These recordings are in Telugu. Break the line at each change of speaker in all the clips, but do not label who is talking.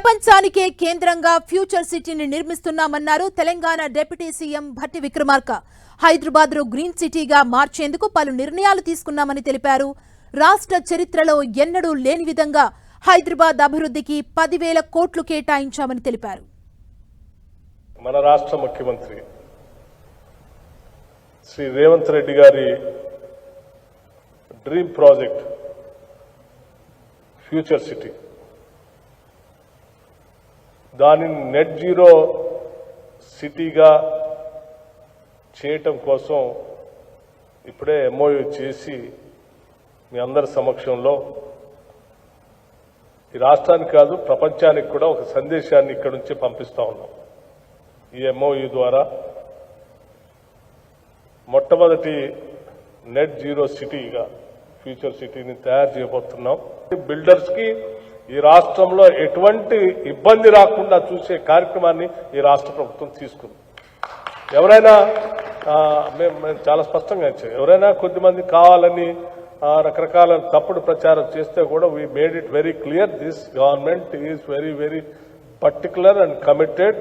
ప్రపంచానికే కేంద్రంగా ఫ్యూచర్ సిటీని నిర్మిస్తున్నామన్నారు తెలంగాణ డిప్యూటీ సీఎం భట్టి విక్రమార్క. హైదరాబాద్ను గ్రీన్ సిటీగా మార్చేందుకు పలు నిర్ణయాలు తీసుకున్నామని తెలిపారు. రాష్ట్ర చరిత్రలో ఎన్నడూ లేని విధంగా హైదరాబాద్ అభివృద్ధికి 10,000 కోట్లు కేటాయించామని తెలిపారు.
మన రాష్ట్ర ముఖ్యమంత్రి శ్రీ రేవంత్ రెడ్డి గారి డ్రీమ్ ప్రాజెక్ట్ ఫ్యూచర్ సిటీ, దానిని నెట్ జీరో సిటీగా చేయటం కోసం ఇప్పుడే ఎంఓయూ చేసి మీ అందరి సమక్షంలో ఈ రాష్ట్రానికి కాదు ప్రపంచానికి కూడా ఒక సందేశాన్ని ఇక్కడి నుంచి పంపిస్తా ఉన్నాం. ఈ ఎంఓయూ ద్వారా మొట్టమొదటి నెట్ జీరో సిటీగా ఫ్యూచర్ సిటీని తయారు చేయబోతున్నాం. బిల్డర్స్కి ఈ రాష్ట్రంలో ఎటువంటి ఇబ్బంది రాకుండా చూసే కార్యక్రమాన్ని ఈ రాష్ట్ర ప్రభుత్వం తీసుకుంది. ఎవరైనా మేము చాలా స్పష్టంగా ఇచ్చాం, ఎవరైనా కొద్దిమంది కావాలని రకరకాల తప్పుడు ప్రచారం చేస్తే కూడా we made it very clear, this government is very very particular and committed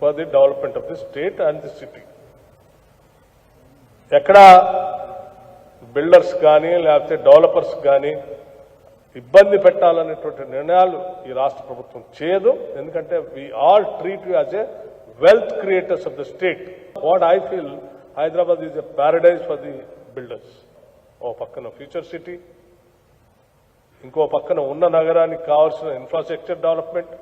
for the development of the state and the city. ఎక్కడ బిల్డర్స్ కానీ లేకపోతే డెవలపర్స్ కానీ ఇబ్బంది పెట్టాలనేటువంటి నిర్ణయాలు ఈ రాష్ట్ర ప్రభుత్వం చేయదు. ఎందుకంటే we all treat you as a wealth creators of the state. What I feel, Hyderabad is a paradise for the builders. ఓ పక్కన ఫ్యూచర్ సిటీ, ఇంకో పక్కన ఉన్న నగరానికి కావాల్సిన ఇన్ఫ్రాస్ట్రక్చర్ డెవలప్మెంట్,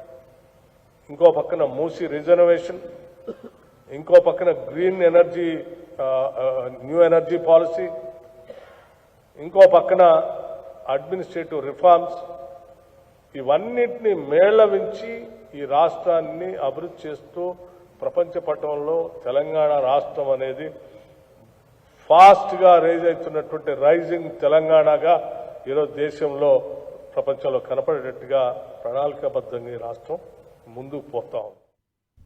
ఇంకో పక్కన మూసీ రిజర్వేషన్, ఇంకో పక్కన green energy new energy policy, ఇంకో పక్కన అడ్మినిస్ట్రేటివ్ రిఫార్మ్స్. ఇవన్నిటిని మేళవించి ఈ రాష్ట్రాన్ని అభివృద్ధి చేస్తూ ప్రపంచ పటంలో తెలంగాణ రాష్ట్రం అనేది ఫాస్ట్గా రైజ్ అవుతున్నటువంటి రైజింగ్ తెలంగాణగా ఈరోజు దేశంలో ప్రపంచంలో కనపడేటట్టుగా ప్రణాళికాబద్ధంగా ఈ రాష్ట్రం ముందుకు పోతా ఉంది.